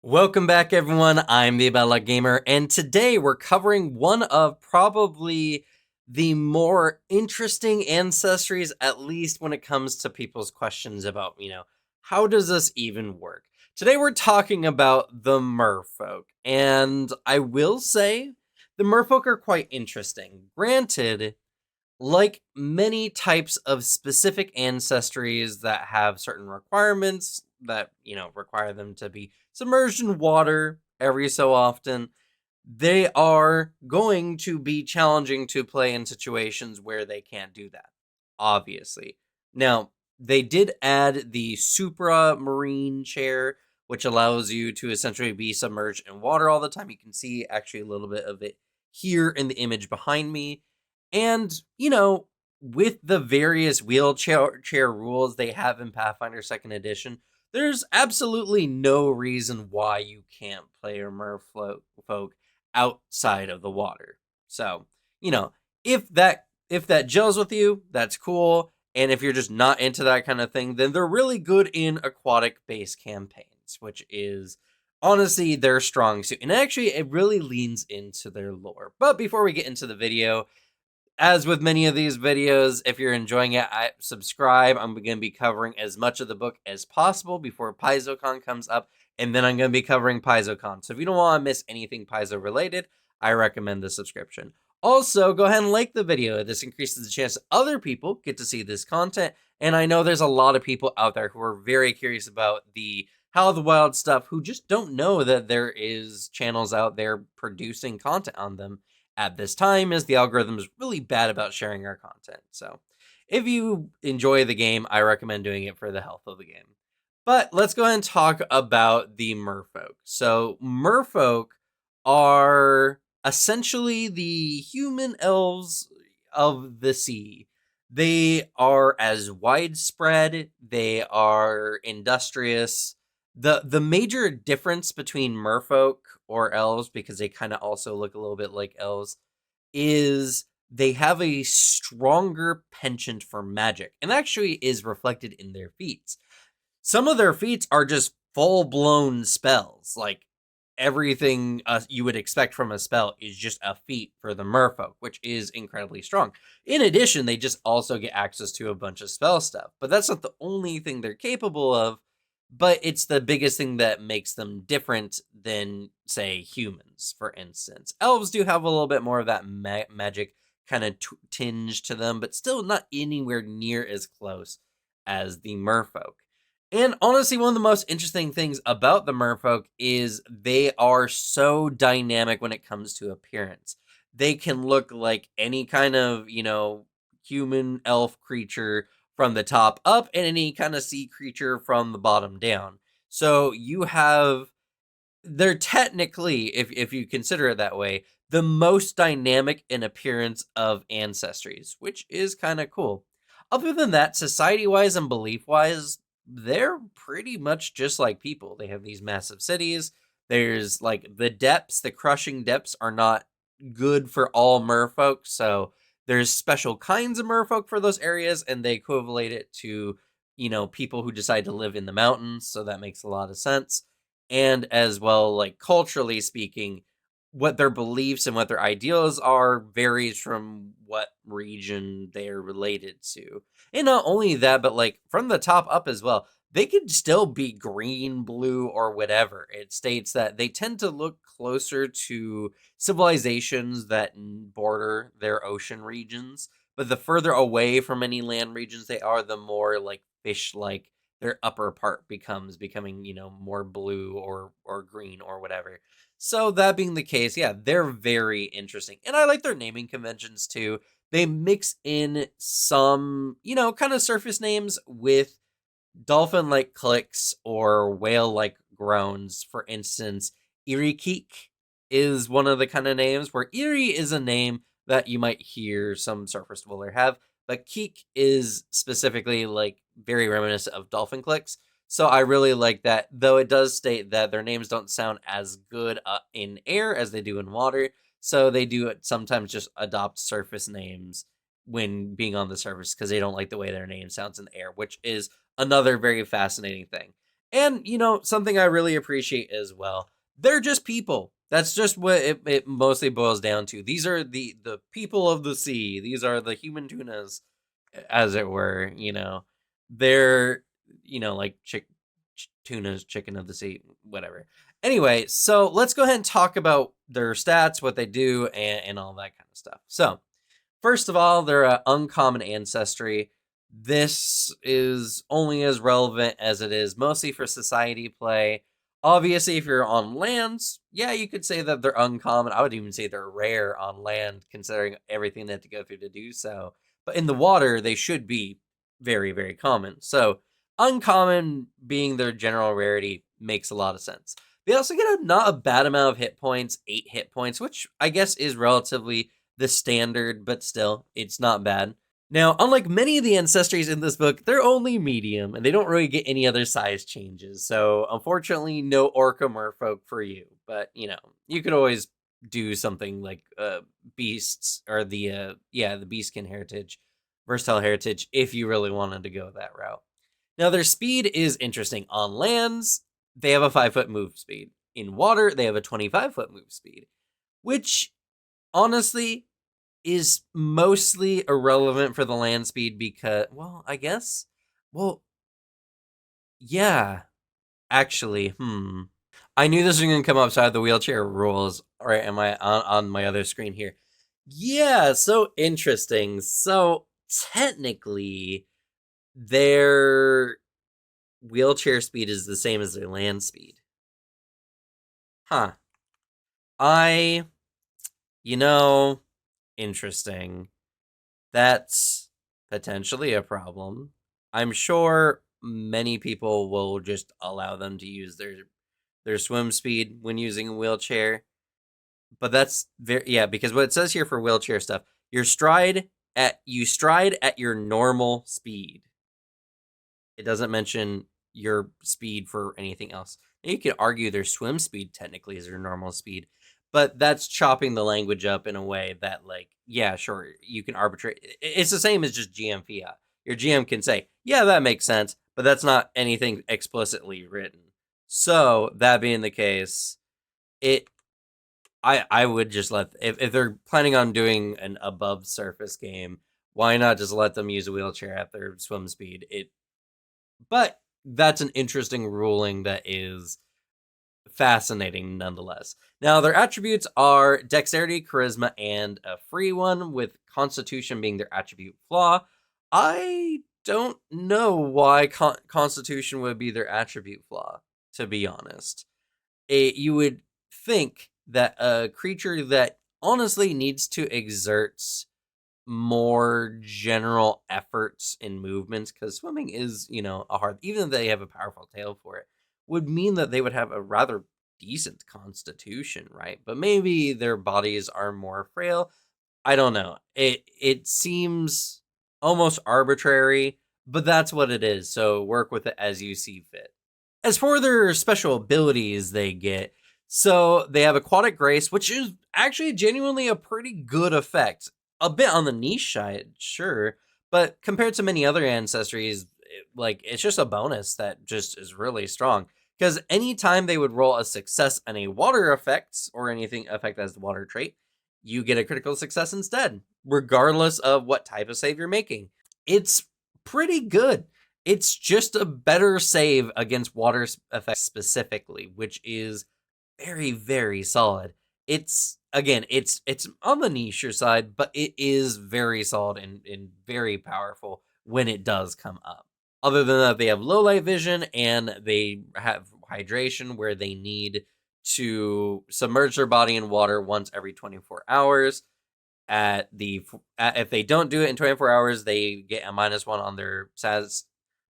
Welcome back, everyone. I'm the About Gamer, and today we're covering one of probably the more interesting ancestries, at least when it comes to people's questions about, how does this even work? Today we're talking about the Merfolk, and I will say the Merfolk are quite interesting. Granted, like many types of specific ancestries that have certain requirements that, require them to be submerged in water every so often, they are going to be challenging to play in situations where they can't do that, obviously. Now, they did add the supra marine chair, which allows you to essentially be submerged in water all the time. You can see actually a little bit of it here in the image behind me. And, with the various wheelchair rules they have in Pathfinder 2nd Edition, there's absolutely no reason why you can't play a merfolk outside of the water. So, you know, if that gels with you, that's cool. And if you're just not into that kind of thing, then they're really good in aquatic based campaigns, which is honestly their strong suit. And actually it really leans into their lore. But before we get into the video, as with many of these videos, if you're enjoying it, subscribe. I'm going to be covering as much of the book as possible before PaizoCon comes up, and then I'm going to be covering PaizoCon. So if you don't want to miss anything Paizo related, I recommend the subscription. Also, go ahead and like the video. This increases the chance other people get to see this content, and I know there's a lot of people out there who are very curious about the How the Wild stuff who just don't know that there is channels out there producing content on them at this time, as the algorithm is really bad about sharing our content. So if you enjoy the game, I recommend doing it for the health of the game. But let's go ahead and talk about the merfolk. So merfolk are essentially the human elves of the sea. They are as widespread, they are industrious. The major difference between merfolk or elves, because they kind of also look a little bit like elves, is they have a stronger penchant for magic, and actually is reflected in their feats. Some of their feats are just full blown spells, like everything you would expect from a spell is just a feat for the merfolk, which is incredibly strong. In addition, they just also get access to a bunch of spell stuff, but that's not the only thing they're capable of. But it's the biggest thing that makes them different than, say, humans, for instance. Elves do have a little bit more of that magic kind of tinge to them, but still not anywhere near as close as the merfolk. And honestly, one of the most interesting things about the merfolk is they are so dynamic when it comes to appearance. They can look like any kind of, human elf creature from the top up and any kind of sea creature from the bottom down. So they're technically, if you consider it that way, the most dynamic in appearance of Ancestries, which is kind of cool. Other than that, society-wise and belief-wise, they're pretty much just like people. They have these massive cities. There's like the crushing depths are not good for all merfolk, so there's special kinds of merfolk for those areas, and they equivalent it to, people who decide to live in the mountains, so that makes a lot of sense. And as well, like culturally speaking, what their beliefs and what their ideals are varies from what region they're related to. And not only that, but like from the top up as well, they could still be green, blue, or whatever. It states that they tend to look closer to civilizations that border their ocean regions. But the further away from any land regions they are, the more like fish like their upper part becoming, more blue or green or whatever. So that being the case, yeah, they're very interesting. And I like their naming conventions too. They mix in some, kind of surface names with dolphin like clicks or whale like groans. For instance, Irikik is one of the kind of names where Erie is a name that you might hear some surface dweller have, but Keek is specifically like very reminiscent of dolphin clicks. So I really like that, though it does state that their names don't sound as good in air as they do in water. So they do sometimes just adopt surface names when being on the surface because they don't like the way their name sounds in the air, which is another very fascinating thing. And, something I really appreciate as well, they're just people. That's just what it mostly boils down to. These are the people of the sea. These are the human tunas, as it were. They're like tunas, chicken of the sea, whatever. Anyway, so let's go ahead and talk about their stats, what they do, and all that kind of stuff. So first of all, they're an uncommon ancestry. This is only as relevant as it is mostly for society play. Obviously, if you're on lands, yeah, you could say that they're uncommon. I would even say they're rare on land, considering everything they have to go through to do so. But in the water, they should be very, very common. So, uncommon being their general rarity makes a lot of sense. They also get not a bad amount of hit points, 8 hit points, which I guess is relatively the standard, but still, it's not bad. Now, unlike many of the ancestries in this book, they're only medium, and they don't really get any other size changes. So, unfortunately, no Orca Merfolk for you. But, you could always do something like Beasts, or the Beastkin Heritage, Versatile Heritage, if you really wanted to go that route. Now, their speed is interesting. On lands, they have a 5-foot move speed. In water, they have a 25-foot move speed, which honestly is mostly irrelevant for the land speed because, well, I guess, well, yeah, actually, I knew this was going to come outside the wheelchair rules. All right, am I on my other screen here? Yeah, so interesting. So technically, their wheelchair speed is the same as their land speed. Huh. I, you know, interesting. That's potentially a problem. I'm sure many people will just allow them to use their swim speed when using a wheelchair. But that's because what it says here for wheelchair stuff, you stride at your normal speed. It doesn't mention your speed for anything else. And you could argue their swim speed technically is their normal speed, but that's chopping the language up in a way that, like, yeah, sure, you can arbitrate. It's the same as just GM fiat. Your GM can say, yeah, that makes sense, but that's not anything explicitly written. So that being the case, it I would just if they're planning on doing an above surface game, why not just let them use a wheelchair at their swim speed? But that's an interesting ruling that is fascinating nonetheless. Now, their attributes are dexterity, charisma, and a free one, with constitution being their attribute flaw. I don't know why constitution would be their attribute flaw, to be honest. You would think that a creature that honestly needs to exert more general efforts and movements, because swimming is, a hard, even if they have a powerful tail for it, would mean that they would have a rather decent constitution, right? But maybe their bodies are more frail. I don't know. It seems almost arbitrary, but that's what it is. So work with it as you see fit. As for their special abilities they get, so they have Aquatic Grace, which is actually genuinely a pretty good effect. A bit on the niche side, sure, but compared to many other ancestries, it's just a bonus that just is really strong. Because anytime they would roll a success on a water effect or anything effect as the water trait, you get a critical success instead, regardless of what type of save you're making. It's pretty good. It's just a better save against water effects specifically, which is very, very solid. It's again, it's on the niche side, but it is very solid and very powerful when it does come up. Other than that, they have low light vision and they have hydration where they need to submerge their body in water once every 24 hours. If they don't do it in 24 hours, they get a -1 on their SAS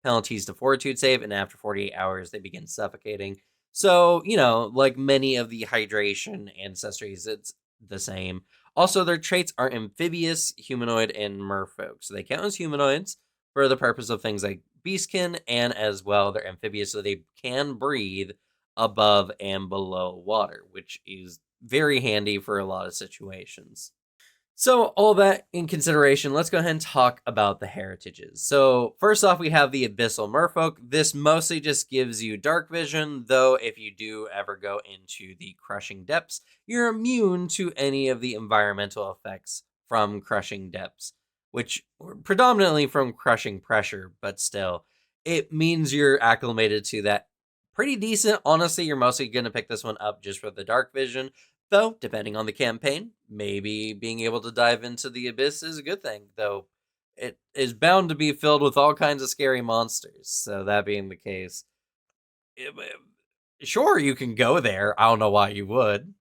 penalties to fortitude save, and after 48 hours, they begin suffocating. So, like many of the hydration ancestries, it's the same. Also, their traits are amphibious, humanoid, and merfolk. So they count as humanoids for the purpose of things like beastkin, and as well, they're amphibious, so they can breathe above and below water, which is very handy for a lot of situations. So, all that in consideration, let's go ahead and talk about the heritages. So, first off, we have the Abyssal Merfolk. This mostly just gives you dark vision, though, if you do ever go into the crushing depths, you're immune to any of the environmental effects from crushing depths, which predominantly from crushing pressure, but still, it means you're acclimated to that pretty decent. Honestly, you're mostly going to pick this one up just for the dark vision. Though, depending on the campaign, maybe being able to dive into the abyss is a good thing, though it is bound to be filled with all kinds of scary monsters. So, that being the case, sure, you can go there. I don't know why you would.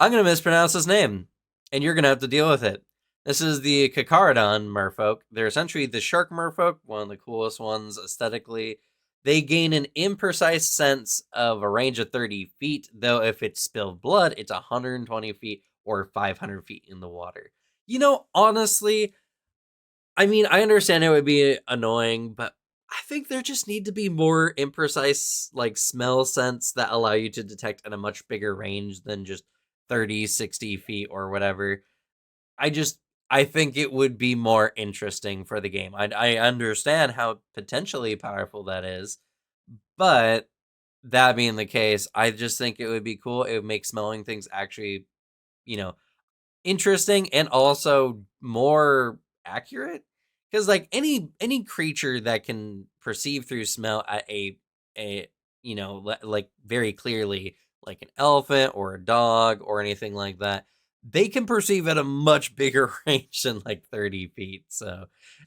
I'm going to mispronounce his name, and you're going to have to deal with it. This is the Karadon Merfolk. They're essentially the Shark Merfolk, one of the coolest ones aesthetically. They gain an imprecise sense of a range of 30 feet, though if it's spilled blood, it's 120 feet or 500 feet in the water. Honestly, I mean, I understand it would be annoying, but I think there just need to be more imprecise, like, smell sense that allow you to detect at a much bigger range than just 30, 60 feet or whatever. I just, I think it would be more interesting for the game. I understand how potentially powerful that is, but that being the case, I just think it would be cool. It would make smelling things actually, you know, interesting and also more accurate, because like any creature that can perceive through smell at a like very clearly, like an elephant or a dog or anything like that, they can perceive at a much bigger range than like 30 feet. So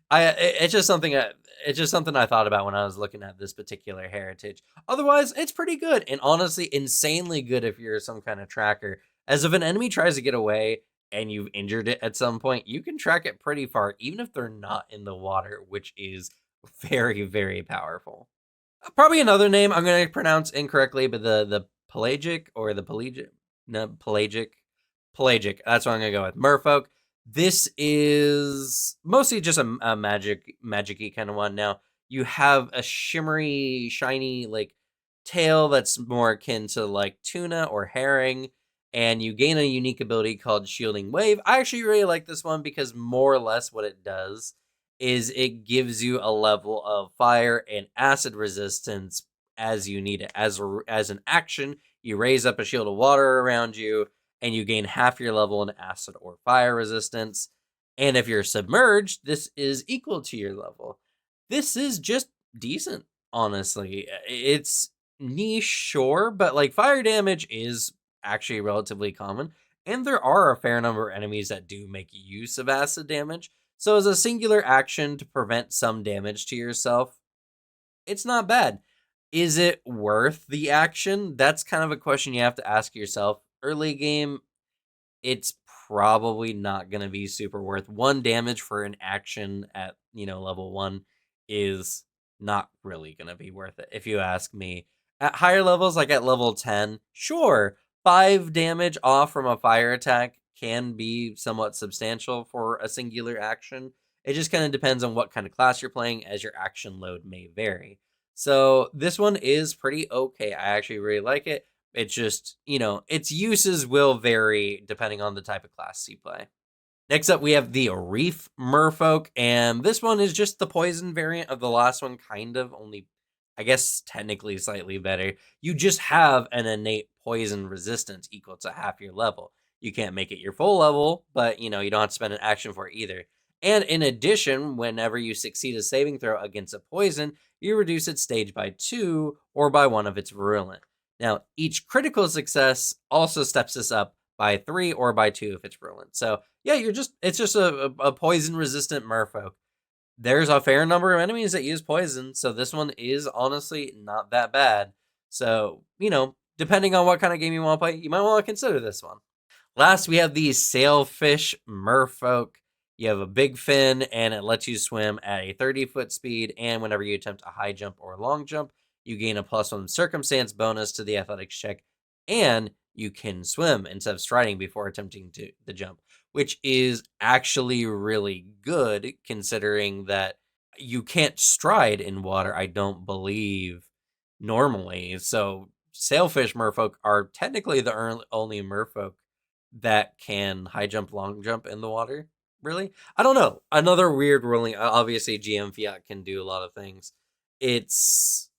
it's just something I thought about when I was looking at this particular heritage. Otherwise, it's pretty good, and honestly insanely good if you're some kind of tracker, as if an enemy tries to get away and you've injured it at some point, you can track it pretty far, even if they're not in the water, which is very, very powerful. Probably another name I'm going to pronounce incorrectly, but the pelagic or the pelagic, no, pelagic. That's what I'm going to go with. Merfolk. This is mostly just a magic-y kind of one. Now, you have a shimmery, shiny, like, tail that's more akin to, like, tuna or herring, and you gain a unique ability called Shielding Wave. I actually really like this one because more or less what it does is it gives you a level of fire and acid resistance as you need it. As an action, you raise up a shield of water around you, and you gain half your level in acid or fire resistance. And if you're submerged, this is equal to your level. This is just decent, honestly. It's niche, sure, but like fire damage is actually relatively common, and there are a fair number of enemies that do make use of acid damage. So, as a singular action to prevent some damage to yourself, it's not bad. Is it worth the action? That's kind of a question you have to ask yourself. Early game, it's probably not going to be super worth. One damage for an action at, level 1 is not really going to be worth it if you ask me. At higher levels, like at level 10, sure, 5 damage off from a fire attack can be somewhat substantial for a singular action. It just kind of depends on what kind of class you're playing, as your action load may vary. So this one is pretty okay. I actually really like it. It's just, its uses will vary depending on the type of class you play. Next up, we have the Arief Murfolk, and this one is just the poison variant of the last one, kind of, only, I guess, technically slightly better. You just have an innate poison resistance equal to half your level. You can't make it your full level, but, you don't have to spend an action for it either. And in addition, whenever you succeed a saving throw against a poison, you reduce its stage by 2 or by 1 of its virulent. Now, each critical success also steps this up by 3 or by 2 if it's virulent. So, yeah, it's just a poison resistant merfolk. There's a fair number of enemies that use poison, so this one is honestly not that bad. So, depending on what kind of game you want to play, you might want to consider this one. Last, we have the Sailfish Merfolk. You have a big fin, and it lets you swim at a 30-foot speed, and whenever you attempt a high jump or a long jump, you gain a +1 circumstance bonus to the athletics check, and you can swim instead of striding before attempting the jump, which is actually really good considering that you can't stride in water, I don't believe, normally. So sailfish merfolk are technically the only merfolk that can high jump, long jump in the water. Really? I don't know. Another weird ruling. Obviously, GM Fiat can do a lot of things. It's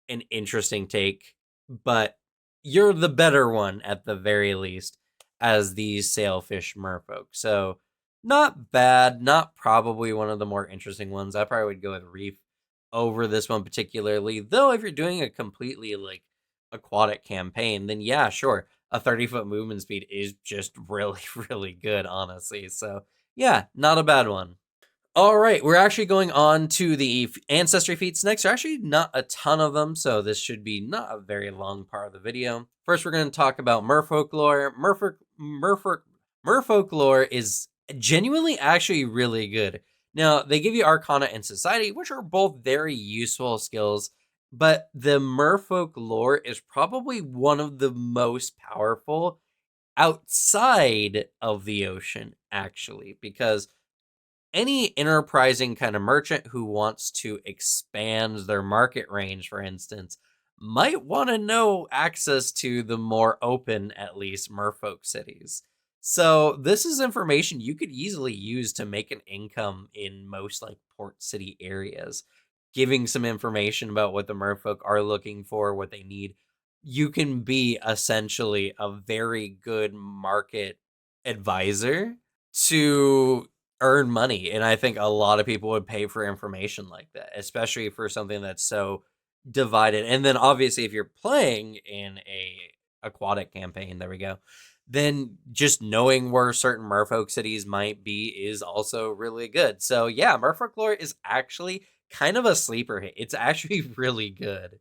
an interesting take, but you're the better one at the very least as these Sailfish Merfolk. So not bad, not probably one of the more interesting ones. I probably would go with Reef over this one particularly. Though if you're doing a completely like aquatic campaign, then yeah, sure. A 30-foot movement speed is just really, really good, honestly. So yeah, not a bad one. All right, we're actually going on to the ancestry feats next. There are actually not a ton of them, so this should be not a very long part of the video. First, we're going to talk about Merfolk Lore. Merfolk Lore is genuinely actually really good. Now, they give you Arcana and Society, which are both very useful skills, but the Merfolk Lore is probably one of the most powerful outside of the ocean, actually, because any enterprising kind of merchant who wants to expand their market range, for instance, might want to know access to the more open, at least, merfolk cities. So this is information you could easily use to make an income in most like port city areas. Giving some information about what the merfolk are looking for, what they need. You can be essentially a very good market advisor to earn money, and I think a lot of people would pay for information like that, especially for something that's so divided. And then obviously if you're playing in a aquatic campaign, there we go, then just knowing where certain merfolk cities might be is also really good. So yeah, Merfolk Lore is actually kind of a sleeper hit. It's actually really good.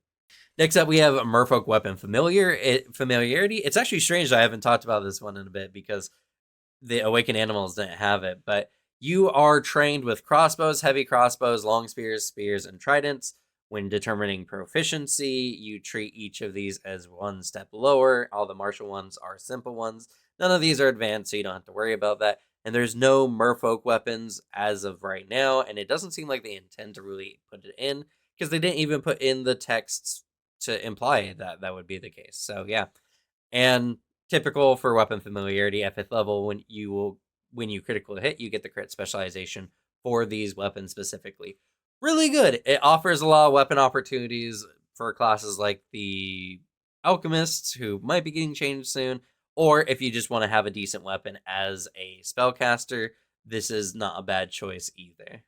Next up, we have a Merfolk Weapon Familiarity. It's actually strange that I haven't talked about this one in a bit because the awakened animals didn't have it, but you are trained with crossbows, heavy crossbows, long spears, spears, and tridents. When determining proficiency, you treat each of these as one step lower. All the martial ones are simple ones. None of these are advanced, so you don't have to worry about that. And there's no merfolk weapons as of right now, and it doesn't seem like they intend to really put it in because they didn't even put in the texts to imply that that would be the case. So yeah, and typical for weapon familiarity at 5th level, when you critical hit, you get the crit specialization for these weapons specifically. Really good. It offers a lot of weapon opportunities for classes like the alchemists, who might be getting changed soon, or if you just want to have a decent weapon as a spellcaster, this is not a bad choice either.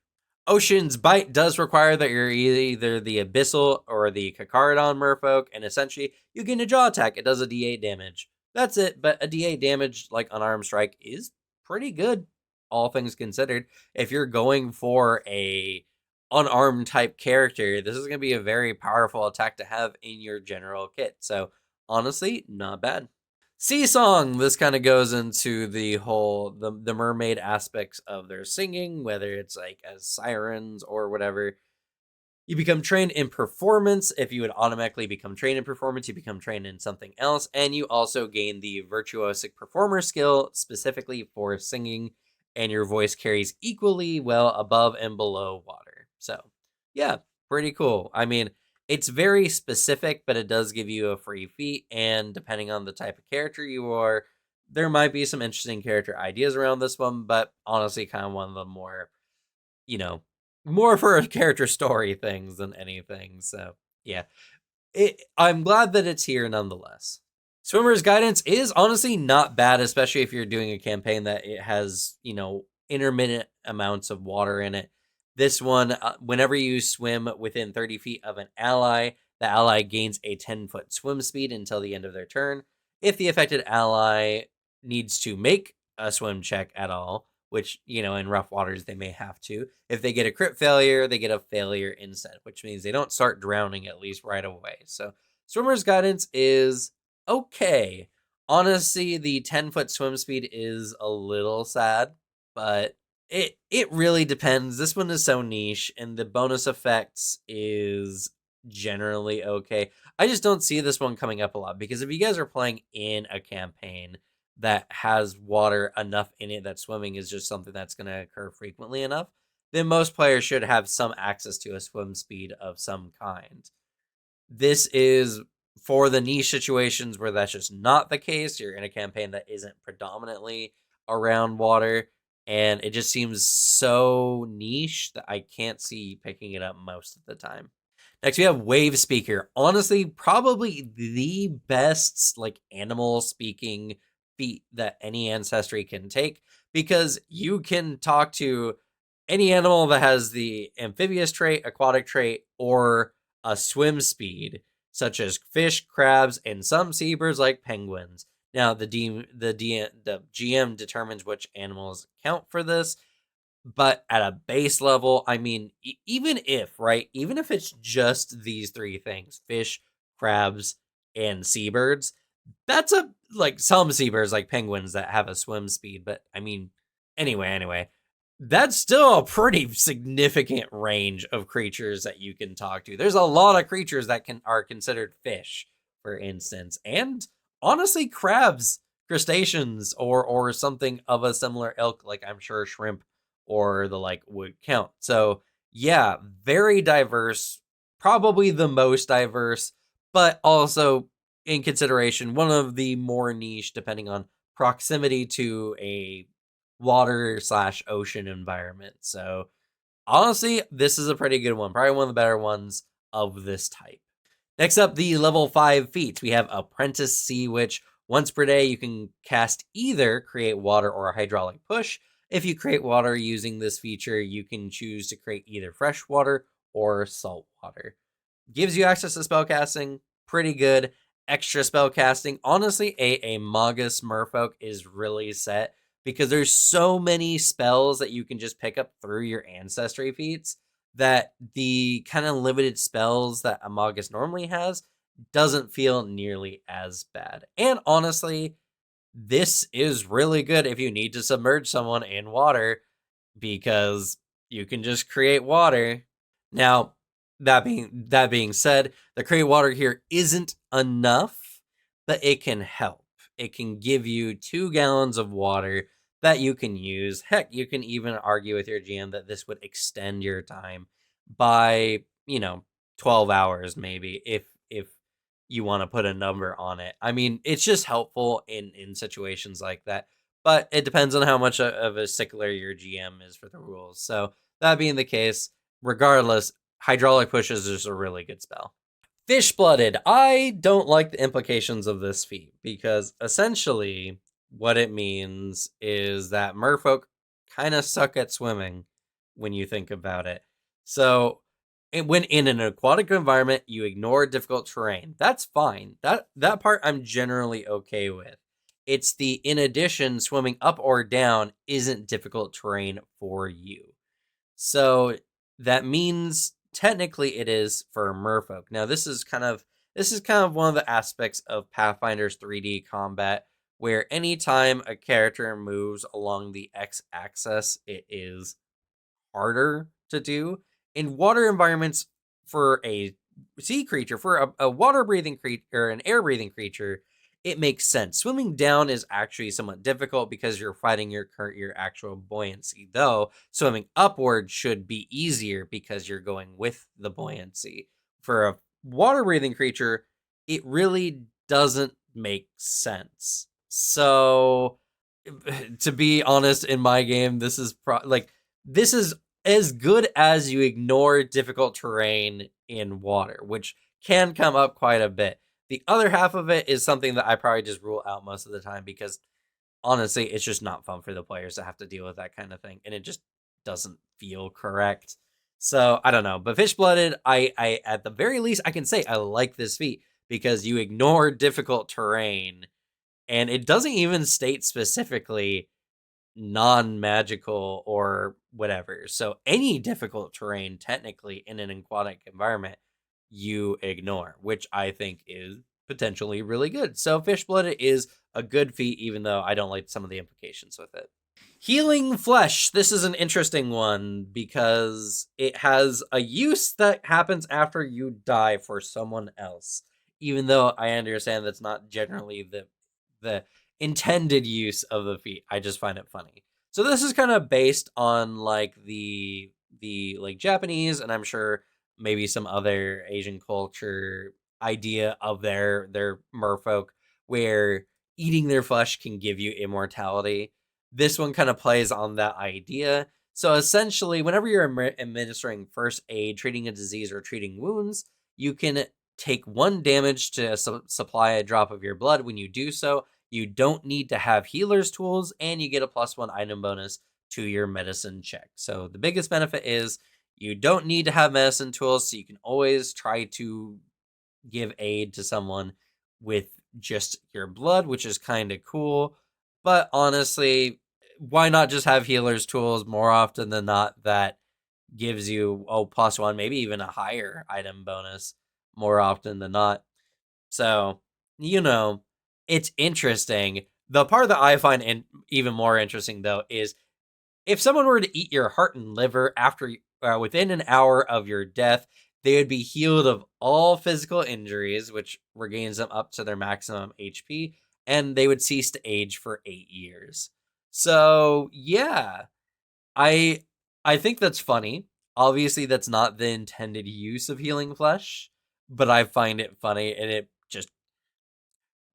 Ocean's Bite does require that you're either the Abyssal or the Karadon Murfolk, and essentially you get a jaw attack. It does a D8 damage. That's it, but a D8 damage, like unarmed strike, is pretty good, all things considered. If you're going for a unarmed type character, this is going to be a very powerful attack to have in your general kit. So honestly, not bad. Sea Song, this kind of goes into the whole the mermaid aspects of their singing, whether it's like as sirens or whatever. You become trained in performance. If you would automatically become trained in performance, you become trained in something else, and you also gain the virtuosic performer skill specifically for singing, and your voice carries equally well above and below water. So yeah, pretty cool. I mean, it's very specific, but it does give you a free feat, and depending on the type of character you are, there might be some interesting character ideas around this one, but honestly, kind of one of the more, you know, more for a character story things than anything. So yeah, I'm glad that it's here nonetheless. Swimmer's Guidance is honestly not bad, especially if you're doing a campaign that it has, intermittent amounts of water in it. This one, whenever you swim within 30 feet of an ally, the ally gains a 10-foot swim speed until the end of their turn. If the affected ally needs to make a swim check at all, which, in rough waters they may have to, if they get a crit failure, they get a failure instead, which means they don't start drowning at least right away. So Swimmer's Guidance is okay. Honestly, the 10-foot swim speed is a little sad, but it really depends. This one is so niche, and the bonus effects is generally okay. I just don't see this one coming up a lot, because if you guys are playing in a campaign that has water enough in it that swimming is just something that's going to occur frequently enough, then most players should have some access to a swim speed of some kind. This is For the niche situations where that's just not the case, you're in a campaign that isn't predominantly around water, and it just seems so niche that I can't see picking it up most of the time. Next, we have Wave Speaker. Honestly, probably the best like animal speaking feat that any ancestry can take, because you can talk to any animal that has the amphibious trait, aquatic trait, or a swim speed, such as fish, crabs, and some seabirds like penguins. Now, the GM determines which animals count for this, but at a base level, I mean, even if, right, even if it's just these three things, fish, crabs, and seabirds, that's a, like, some seabirds, like penguins, that have a swim speed, but I mean, anyway, that's still a pretty significant range of creatures that you can talk to. There's a lot of creatures that are considered fish, for instance, and honestly, crabs, crustaceans, or something of a similar ilk, like I'm sure shrimp or the like would count. So yeah, very diverse, probably the most diverse, but also in consideration one of the more niche, depending on proximity to a water slash ocean environment. So honestly, this is a pretty good one. Probably one of the better ones of this type. Next up, the level 5 feats. We have Apprentice C, which once per day you can cast either Create Water or Hydraulic Push. If you create water using this feature, you can choose to create either fresh water or salt water. Gives you access to spellcasting, pretty good. Extra spellcasting. Honestly, a Magus Merfolk is really set because there's so many spells that you can just pick up through your ancestry feats that the kind of limited spells that a Magus normally has doesn't feel nearly as bad. And honestly, this is really good if you need to submerge someone in water, because you can just create water. Now, that being said, the create water here isn't enough, but it can help. It can give you 2 gallons of water that you can use. Heck, you can even argue with your GM that this would extend your time by, 12 hours maybe, if you want to put a number on it. I mean, it's just helpful in situations like that, but it depends on how much of a stickler your GM is for the rules. So that being the case, regardless, hydraulic pushes is a really good spell. Fish blooded. I don't like the implications of this feat, because essentially what it means is that merfolk kind of suck at swimming when you think about it. So when in an aquatic environment, you ignore difficult terrain. That's fine. That part I'm generally okay with. It's the in addition swimming up or down isn't difficult terrain for you. So that means technically it is for merfolk. Now this is kind of one of the aspects of Pathfinder's 3D combat, where anytime a character moves along the x-axis, it is harder to do. In water environments, for a sea creature, for a water breathing creature or an air breathing creature, it makes sense. Swimming down is actually somewhat difficult because you're fighting your actual buoyancy, though swimming upward should be easier because you're going with the buoyancy. For a water breathing creature, it really doesn't make sense. So to be honest, in my game, this is this is as good as you ignore difficult terrain in water, which can come up quite a bit. The other half of it is something that I probably just rule out most of the time, because honestly, it's just not fun for the players to have to deal with that kind of thing, and it just doesn't feel correct. So I don't know, but fish blooded, I at the very least I can say I like this feat because you ignore difficult terrain, and it doesn't even state specifically non-magical or whatever. So any difficult terrain technically in an aquatic environment you ignore, which I think is potentially really good. So fish blood is a good feat, even though I don't like some of the implications with it. Healing flesh. This is an interesting one because it has a use that happens after you die for someone else. Even though I understand that's not generally the intended use of the feat. I just find it funny. So this is kind of based on like the like Japanese, and I'm sure maybe some other Asian culture idea of their merfolk, where eating their flesh can give you immortality. This one kind of plays on that idea. So essentially, whenever you're administering first aid, treating a disease, or treating wounds, you can take 1 damage to supply a drop of your blood. When you do so, you don't need to have healer's tools, and you get a +1 item bonus to your medicine check. So the biggest benefit is you don't need to have medicine tools, so you can always try to give aid to someone with just your blood, which is kind of cool. But honestly, why not just have healer's tools? More often than not, that gives you +1, maybe even a higher item bonus more often than not. So, it's interesting. The part that I find even more interesting, though, is if someone were to eat your heart and liver within an hour of your death, they would be healed of all physical injuries, which regains them up to their maximum HP, and they would cease to age for 8 years. So, yeah, I I think that's funny. Obviously, that's not the intended use of healing flesh, but I find it funny, and it just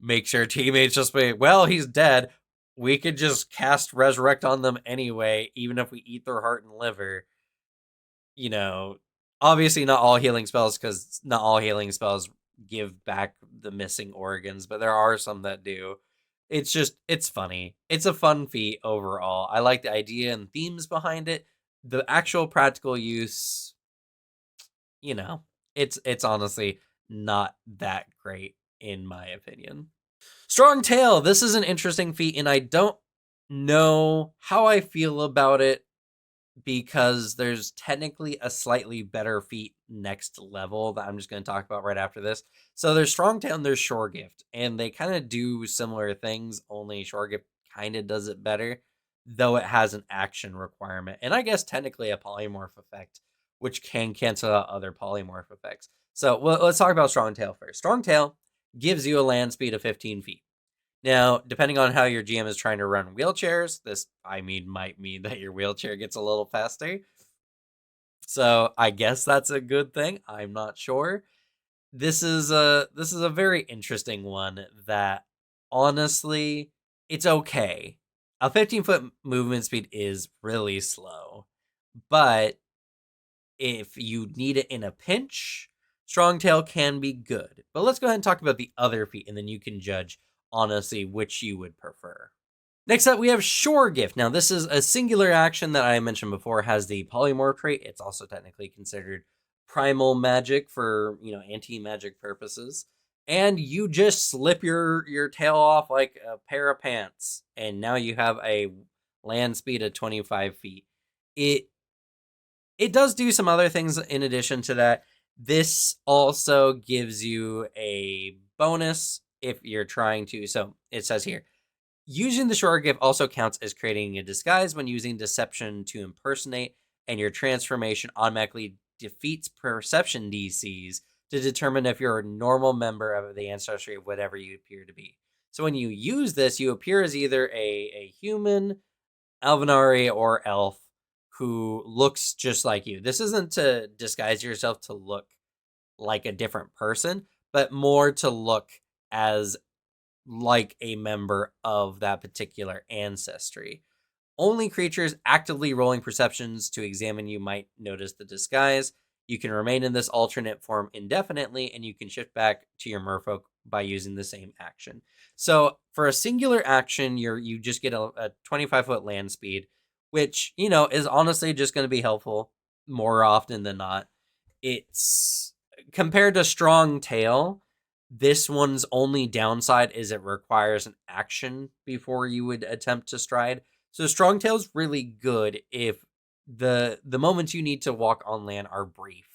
makes your teammates just be, well, he's dead. We could just cast resurrect on them anyway, even if we eat their heart and liver. You know, Obviously not all healing spells, because not all healing spells give back the missing organs, but there are some that do. It's funny. It's a fun feat overall. I like the idea and themes behind it. The actual practical use, you know, it's honestly not that great in my opinion. Strong Tail. This is an interesting feat, and I don't know how I feel about it, because there's technically a slightly better feat next level that I'm just going to talk about right after this. So there's Strong Tail and there's Shore Gift, and they kind of do similar things, only Shore Gift kind of does it better, though it has an action requirement, and I guess technically a polymorph effect, which can cancel out other polymorph effects. So let's talk about Strong Tail first. Strong Tail gives you a land speed of 15 feet. Now, depending on how your GM is trying to run wheelchairs, this might mean that your wheelchair gets a little faster. So I guess that's a good thing. I'm not sure. This is a very interesting one that honestly, it's okay. A 15-foot movement speed is really slow, but if you need it in a pinch, Strongtail can be good. But let's go ahead and talk about the other feat, and then you can judge honestly which you would prefer. Next up, we have Shore Gift. Now, this is a singular action that I mentioned before, has the polymorph trait. It's also technically considered primal magic for, anti-magic purposes. And you just slip your tail off like a pair of pants, and now you have a land speed of 25 feet. It does do some other things in addition to that. This also gives you a bonus if you're trying to. So it says here, using the shore gift also counts as creating a disguise when using deception to impersonate, and your transformation automatically defeats perception DCs to determine if you're a normal member of the ancestry of whatever you appear to be. So when you use this, you appear as either a human, Alvinari, or elf who looks just like you. This isn't to disguise yourself to look like a different person, but more to look as like a member of that particular ancestry. Only creatures actively rolling perceptions to examine you might notice the disguise. You can remain in this alternate form indefinitely, and you can shift back to your merfolk by using the same action. So for a singular action, you just get a 25-foot land speed, which, is honestly just going to be helpful more often than not. It's compared to Strong Tail, this one's only downside is it requires an action before you would attempt to stride. So Strong Tail's really good if the moments you need to walk on land are brief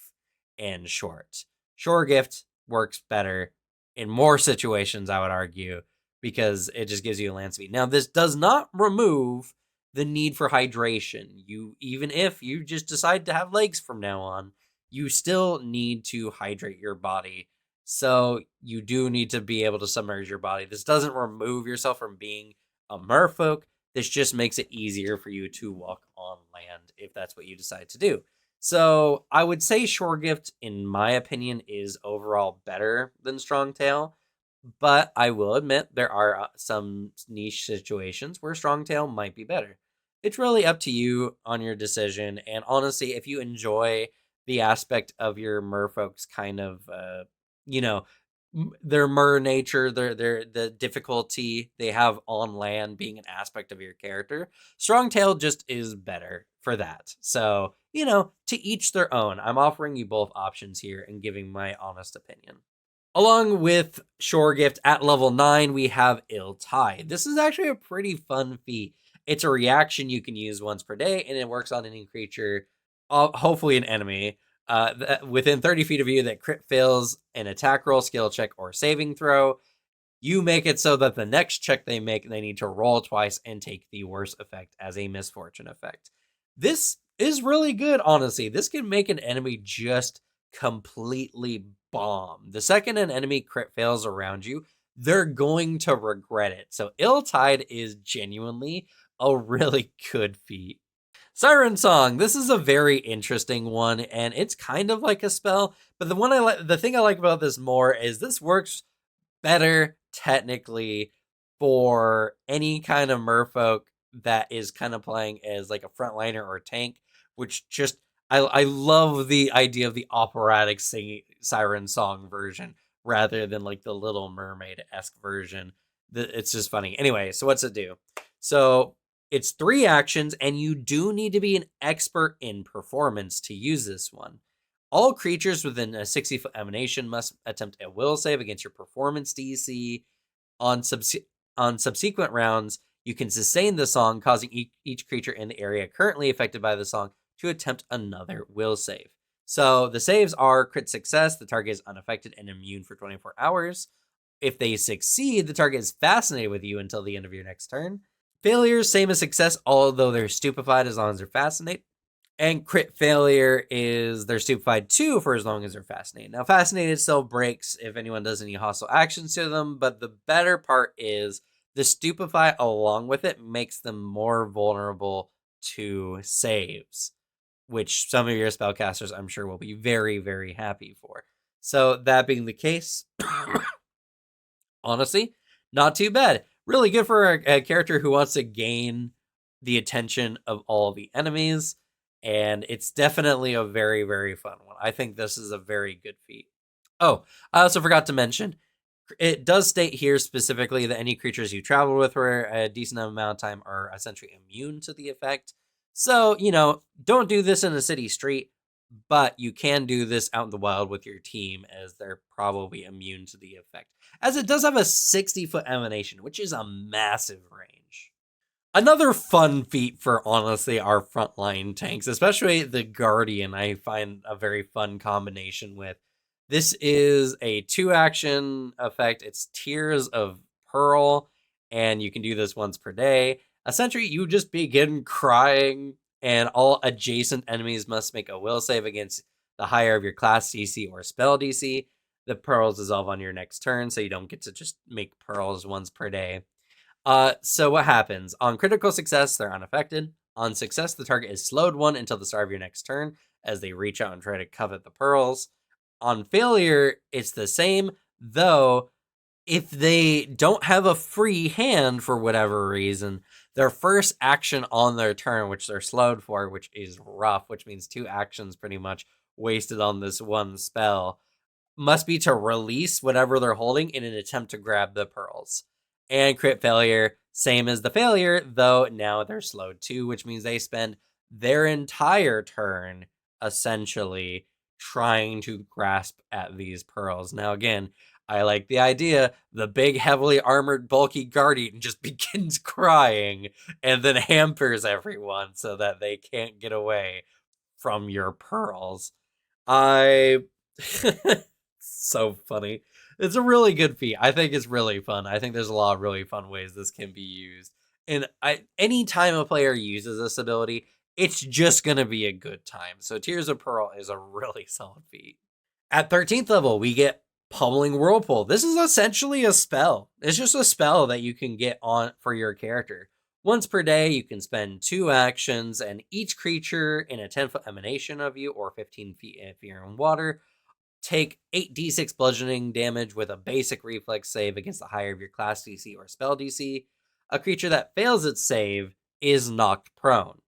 and short. Shore Gift works better in more situations, I would argue, because it just gives you a land speed. Now, this does not remove the need for hydration. Even if you just decide to have legs from now on, you still need to hydrate your body. So you do need to be able to submerge your body. This doesn't remove yourself from being a merfolk. This just makes it easier for you to walk on land if that's what you decide to do. So I would say Shore Gift, in my opinion, is overall better than Strong Tail. But I will admit there are some niche situations where Strong Tail might be better. It's really up to you on your decision. And honestly, if you enjoy the aspect of your merfolks kind of, you know, their mer nature, their the difficulty they have on land being an aspect of your character, Strongtail just is better for that. So, to each their own. I'm offering you both options here and giving my honest opinion. Along with Shore Gift at level 9, we have Ill Tide. This is actually a pretty fun feat. It's a reaction you can use once per day, and it works on any creature, hopefully an enemy, within 30 feet of you that crit fails an attack roll, skill check, or saving throw. You make it so that the next check they make, they need to roll twice and take the worst effect as a misfortune effect. This is really good, honestly. This can make an enemy just completely bomb. The second an enemy crit fails around you, they're going to regret it. So Ill Tide is genuinely a really good feat. Siren Song. This is a very interesting one, and it's kind of like a spell. But the thing I like about this more is this works better technically for any kind of merfolk that is kind of playing as like a frontliner or a tank, which just I love the idea of the operatic singing Siren Song version rather than like the Little Mermaid-esque version. It's just funny. Anyway, so what's it do? So it's 3 actions, and you do need to be an expert in performance to use this one. All creatures within a 60-foot emanation must attempt a will save against your performance DC. On subsequent rounds, you can sustain the song, causing each creature in the area currently affected by the song to attempt another will save. So the saves are crit success, the target is unaffected and immune for 24 hours. If they succeed, the target is fascinated with you until the end of your next turn. Failures, same as success, although they're stupefied as long as they're fascinated. And crit failure is they're stupefied too for as long as they're fascinated. Now, fascinated still breaks if anyone does any hostile actions to them, but the better part is the stupefy along with it makes them more vulnerable to saves, which some of your spellcasters I'm sure will be very, very happy for. So that being the case, honestly, not too bad. Really good for a character who wants to gain the attention of all the enemies. And it's definitely a very, very fun one. I think this is a very good feat. Oh, I also forgot to mention, it does state here specifically that any creatures you travel with for a decent amount of time are essentially immune to the effect. So, don't do this in a city street, but you can do this out in the wild with your team as they're probably immune to the effect. As it does have a 60-foot emanation, which is a massive range. Another fun feat for honestly our frontline tanks, especially the Guardian, I find a very fun combination with. This is a 2-action effect. It's Tears of Pearl, and you can do this once per day. Essentially, you just begin crying, and all adjacent enemies must make a will save against the higher of your class DC or spell DC. The pearls dissolve on your next turn, so you don't get to just make pearls once per day. So what happens? On critical success, they're unaffected. On success, the target is slowed 1 until the start of your next turn as they reach out and try to covet the pearls. On failure, it's the same, though if they don't have a free hand for whatever reason, their first action on their turn, which they're slowed for, which is rough, which means 2 actions pretty much wasted on this one spell, must be to release whatever they're holding in an attempt to grab the pearls. And crit failure, same as the failure, though now they're slowed too, which means they spend their entire turn essentially trying to grasp at these pearls. Now, again, I like the idea the big, heavily armored, bulky guardian just begins crying and then hampers everyone so that they can't get away from your pearls. I so funny. It's a really good feat. I think it's really fun. I think there's a lot of really fun ways this can be used. And anytime a player uses this ability, it's just going to be a good time. So Tears of Pearl is a really solid feat. At 13th level, we get Pummeling Whirlpool. This is essentially a spell. It's just a spell that you can get on for your character. Once per day, you can spend 2 actions, and each creature in a 10-foot emanation of you, or 15 feet if you're in water, take 8d6 bludgeoning damage with a basic reflex save against the higher of your class DC or spell DC. A creature that fails its save is knocked prone.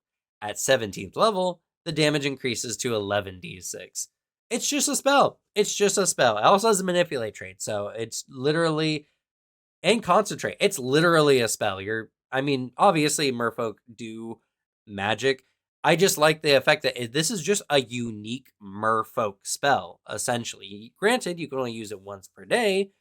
At 17th level, the damage increases to 11d6. It's just a spell. It's just a spell. It also has a manipulate trait, so it's literally, and concentrate. It's literally a spell. Obviously merfolk do magic. I just like the effect that this is just a unique merfolk spell, essentially. Granted, you can only use it once per day,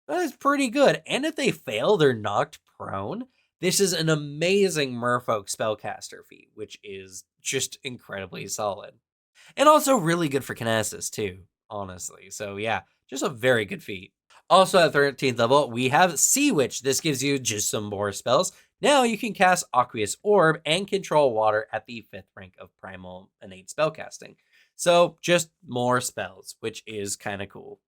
but it's pretty good. And if they fail, they're knocked prone. This is an amazing merfolk spellcaster feat, which is just incredibly solid. And also really good for kinesis, too, honestly. So yeah, just a very good feat. Also at 13th level, we have Sea Witch. This gives you just some more spells. Now you can cast Aqueous Orb and control water at the 5th rank of Primal Innate Spellcasting. So just more spells, which is kind of cool.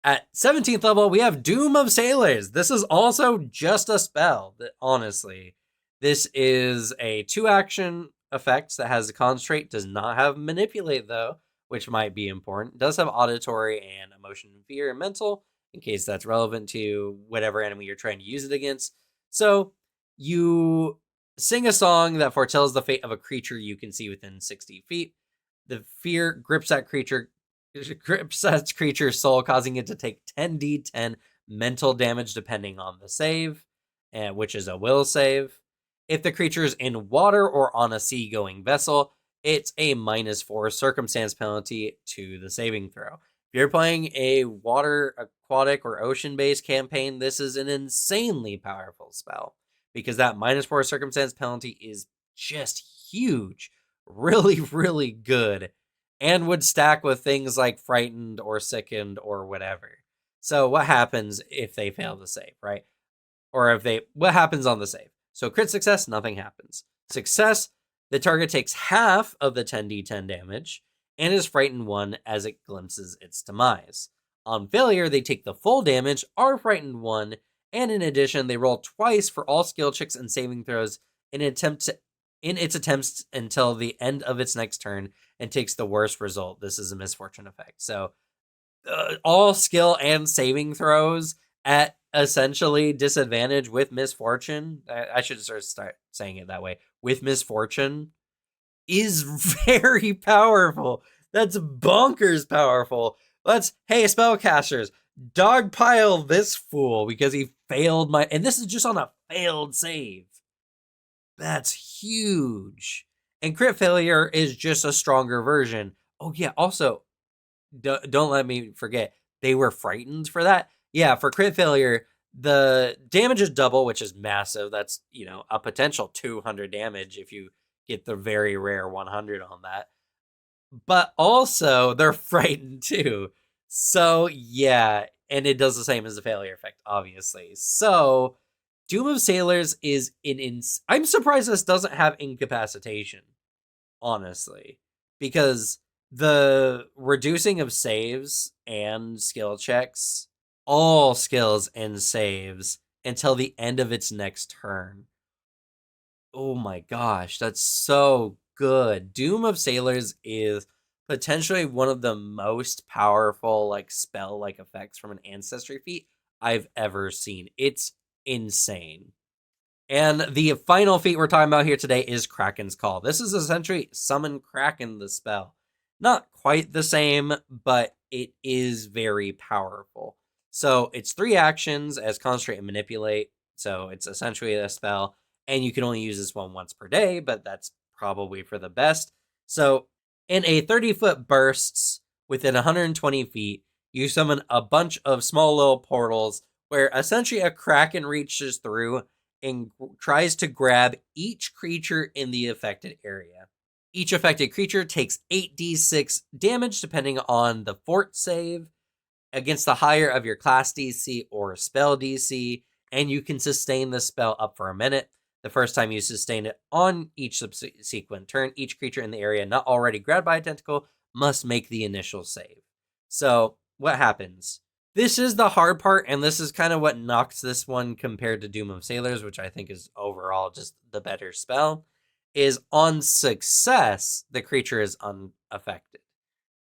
At 17th level, we have Doom of Sailors. This is also just a spell, honestly. This is a 2-action effect that has a concentrate, does not have manipulate though, which might be important. It does have auditory and emotion, fear, and mental, in case that's relevant to whatever enemy you're trying to use it against. So you sing a song that foretells the fate of a creature you can see within 60 feet. The fear grips that creature's soul, causing it to take 10d10 mental damage depending on the save, which is a will save. If the creature is in water or on a seagoing vessel, it's a -4 circumstance penalty to the saving throw. If you're playing a water, aquatic, or ocean-based campaign, this is an insanely powerful spell, because that -4 circumstance penalty is just huge. Really, really good. And would stack with things like frightened or sickened or whatever. So what happens if they fail to save, right? Or what happens on the save? So crit success, nothing happens. Success, the target takes half of the 10d10 damage and is frightened 1 as it glimpses its demise. On failure, they take the full damage, are frightened 1, and in addition, they roll twice for all skill checks and saving throws in its attempts until the end of its next turn, and takes the worst result. This is a misfortune effect. So all skill and saving throws at essentially disadvantage with misfortune. I should start saying it that way. With misfortune is very powerful. That's bonkers powerful. Hey, spellcasters, dogpile this fool because he failed and this is just on a failed save. That's huge. And crit failure is just a stronger version. Oh yeah, also, don't let me forget, they were frightened for that. Yeah, for crit failure, the damage is double, which is massive. That's, a potential 200 damage if you get the very rare 100 on that. But also, they're frightened too. So yeah, and it does the same as the failure effect, obviously. So Doom of Sailors is I'm surprised this doesn't have incapacitation, honestly, because the reducing of saves and skill checks, all skills and saves until the end of its next turn. Oh my gosh, that's so good. Doom of Sailors is potentially one of the most powerful spell effects from an ancestry feat I've ever seen. It's insane. And the final feat we're talking about here today is Kraken's Call. This is essentially summon Kraken the spell. Not quite the same, but it is very powerful. So it's 3 actions as Concentrate and Manipulate. So it's essentially a spell. And you can only use this one once per day, but that's probably for the best. So in a 30-foot bursts within 120 feet, you summon a bunch of small little portals where essentially a Kraken reaches through and tries to grab each creature in the affected area. Each affected creature takes 8d6 damage depending on the fort save against the higher of your class DC or spell DC, and you can sustain the spell up for a minute. The first time you sustain it on each subsequent turn, each creature in the area not already grabbed by a tentacle must make the initial save. So what happens? This is the hard part, and this is kind of what knocks this one compared to Doom of Sailors, which I think is overall just the better spell, is on success, the creature is unaffected.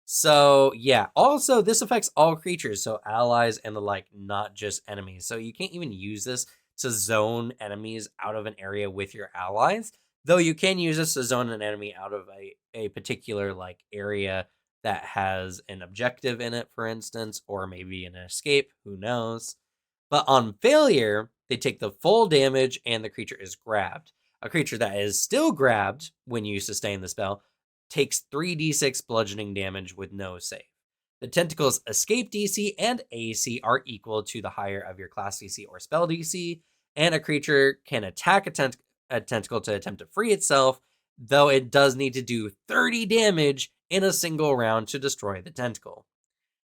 So, yeah. Also, this affects all creatures, so allies and the like, not just enemies. So you can't even use this to zone enemies out of an area with your allies, though you can use this to zone an enemy out of a particular like area that has an objective in it, for instance, or maybe an escape, who knows. But on failure, they take the full damage and the creature is grabbed. A creature that is still grabbed when you sustain the spell takes 3d6 bludgeoning damage with no save. The tentacle's escape DC and AC are equal to the higher of your class DC or spell DC, and a creature can attack a tentacle to attempt to free itself, though it does need to do 30 damage in a single round to destroy the tentacle.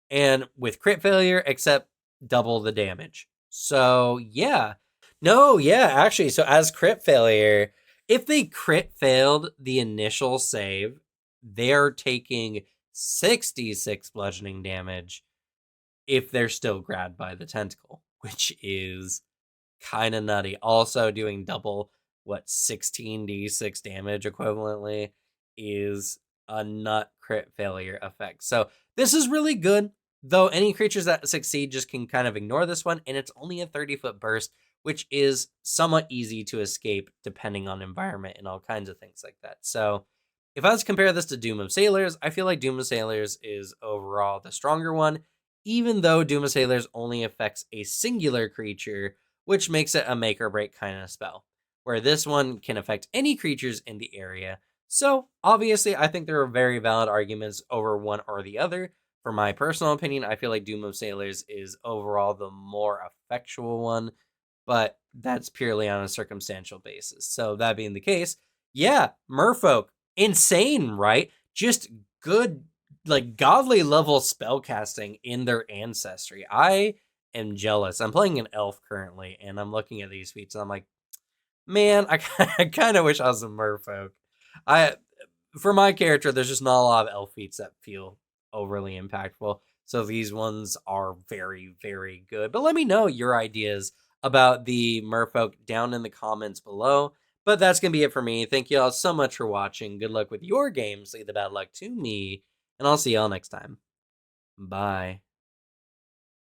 And with crit failure, except double the damage. So, yeah. No, yeah, actually, so as crit failure, if they crit failed the initial save, they're taking 66 bludgeoning damage if they're still grabbed by the tentacle, which is kind of nutty. Also, doing double, 16d6 damage equivalently is a nut crit failure effect. So, this is really good, though any creatures that succeed just can kind of ignore this one, and it's only a 30-foot burst, which is somewhat easy to escape depending on environment and all kinds of things like that. So, if I was to compare this to Doom of Sailors, I feel like Doom of Sailors is overall the stronger one, even though Doom of Sailors only affects a singular creature, which makes it a make or break kind of spell, where this one can affect any creatures in the area. So, obviously, I think there are very valid arguments over one or the other. For my personal opinion, I feel like Doom of Sailors is overall the more effectual one, but that's purely on a circumstantial basis. So, that being the case, yeah, Merfolk, insane, right? Just good, like godly level spell casting in their ancestry. I am jealous. I'm playing an elf currently, and I'm looking at these feats, and I'm like, man, I kind of wish I was a Merfolk. I, for my character, there's just not a lot of elf feats that feel overly impactful. So these ones are very, very good. But let me know your ideas about the Merfolk down in the comments below. But that's going to be it for me. Thank you all so much for watching. Good luck with your games. Leave the bad luck to me. And I'll see y'all next time. Bye.